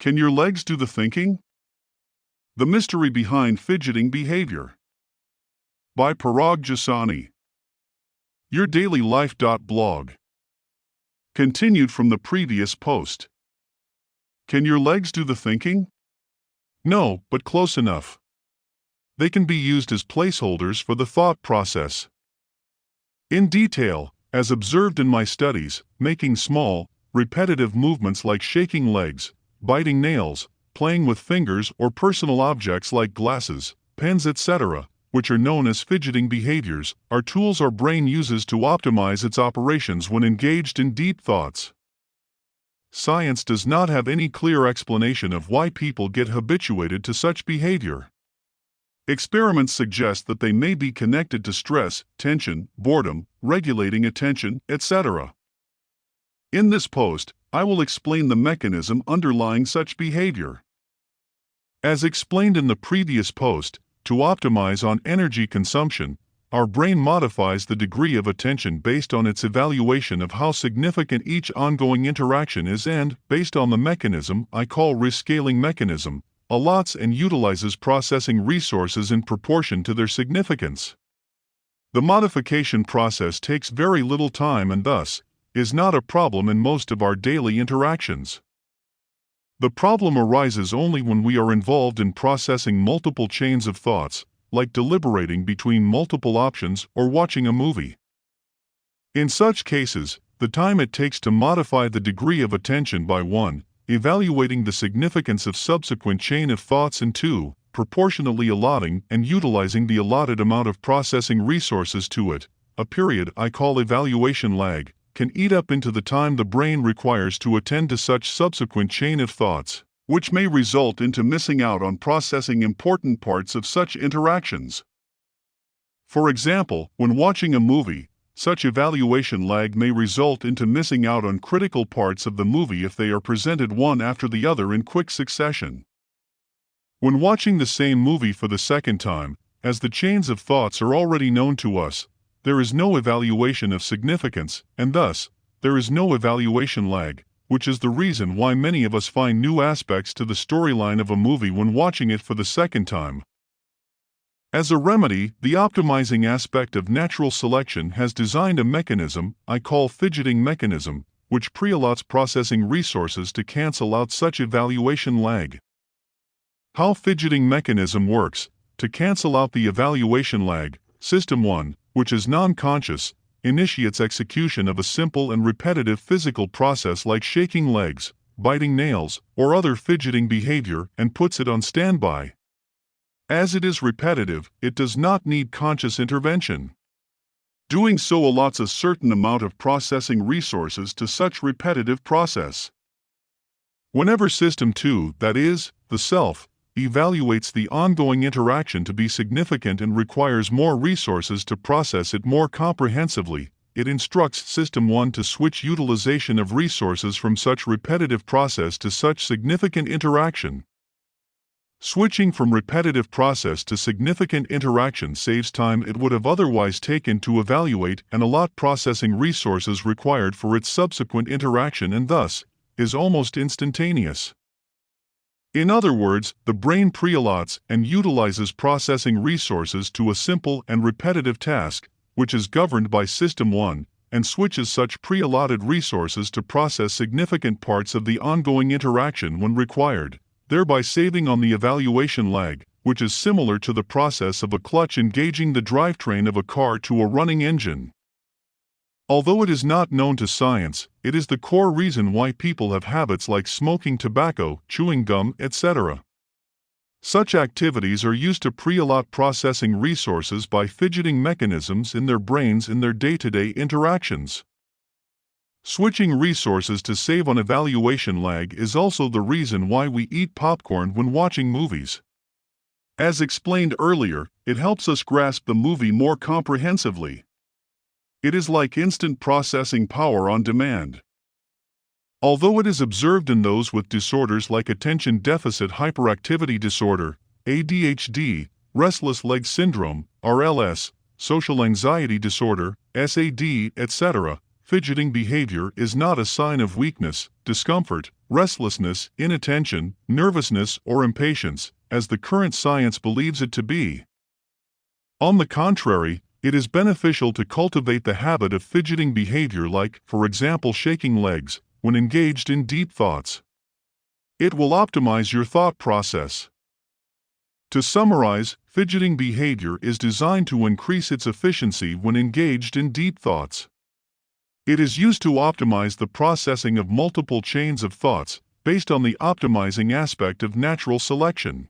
Can your legs do the thinking? The mystery behind fidgeting behavior. By Parag Jasani. YourDailyLife.blog. Continued from the previous post. Can your legs do the thinking? No, but close enough. They can be used as placeholders for the thought process. In detail, as observed in my studies, making small, repetitive movements like shaking legs, biting nails, playing with fingers or personal objects like glasses, pens, etc., which are known as fidgeting behaviors, are tools our brain uses to optimize its operations when engaged in deep thoughts. Science does not have any clear explanation of why people get habituated to such behavior. Experiments suggest that they may be connected to stress, tension, boredom, regulating attention, etc. In this post, I will explain the mechanism underlying such behavior. As explained in the previous post, to optimize on energy consumption, our brain modifies the degree of attention based on its evaluation of how significant each ongoing interaction is and, based on the mechanism I call rescaling mechanism, allots and utilizes processing resources in proportion to their significance. The modification process takes very little time and thus is not a problem in most of our daily interactions. The problem arises only when we are involved in processing multiple chains of thoughts, like deliberating between multiple options or watching a movie. In such cases, the time it takes to modify the degree of attention by 1, evaluating the significance of subsequent chain of thoughts, and 2, proportionally allotting and utilizing the allotted amount of processing resources to it, a period I call evaluation lag, can eat up into the time the brain requires to attend to such subsequent chain of thoughts, which may result into missing out on processing important parts of such interactions. For example, when watching a movie, such evaluation lag may result into missing out on critical parts of the movie if they are presented one after the other in quick succession. When watching the same movie for the second time, as the chains of thoughts are already known to us, there is no evaluation of significance, and thus, there is no evaluation lag, which is the reason why many of us find new aspects to the storyline of a movie when watching it for the second time. As a remedy, the optimizing aspect of natural selection has designed a mechanism I call fidgeting mechanism, which pre-allots processing resources to cancel out such evaluation lag. How fidgeting mechanism works: to cancel out the evaluation lag, System 1, which is non-conscious, initiates execution of a simple and repetitive physical process like shaking legs, biting nails, or other fidgeting behavior and puts it on standby. As it is repetitive, it does not need conscious intervention. Doing so allots a certain amount of processing resources to such repetitive process. Whenever System 2, that is, the self, evaluates the ongoing interaction to be significant and requires more resources to process it more comprehensively, it instructs System 1 to switch utilization of resources from such repetitive process to such significant interaction. Switching from repetitive process to significant interaction saves time it would have otherwise taken to evaluate and allot processing resources required for its subsequent interaction, and thus is almost instantaneous. In other words, the brain pre-allots and utilizes processing resources to a simple and repetitive task, which is governed by System 1, and switches such pre-allotted resources to process significant parts of the ongoing interaction when required, thereby saving on the evaluation lag, which is similar to the process of a clutch engaging the drivetrain of a car to a running engine. Although it is not known to science, it is the core reason why people have habits like smoking tobacco, chewing gum, etc. Such activities are used to pre-allot processing resources by fidgeting mechanisms in their brains in their day-to-day interactions. Switching resources to save on evaluation lag is also the reason why we eat popcorn when watching movies. As explained earlier, it helps us grasp the movie more comprehensively. It is like instant processing power on demand. Although it is observed in those with disorders like attention deficit hyperactivity disorder, ADHD, restless leg syndrome, RLS, social anxiety disorder, SAD, etc., fidgeting behavior is not a sign of weakness, discomfort, restlessness, inattention, nervousness, or impatience, as the current science believes it to be. On the contrary, it is beneficial to cultivate the habit of fidgeting behavior like, for example, shaking legs, when engaged in deep thoughts. It will optimize your thought process. To summarize, fidgeting behavior is designed to increase its efficiency when engaged in deep thoughts. It is used to optimize the processing of multiple chains of thoughts, based on the optimizing aspect of natural selection.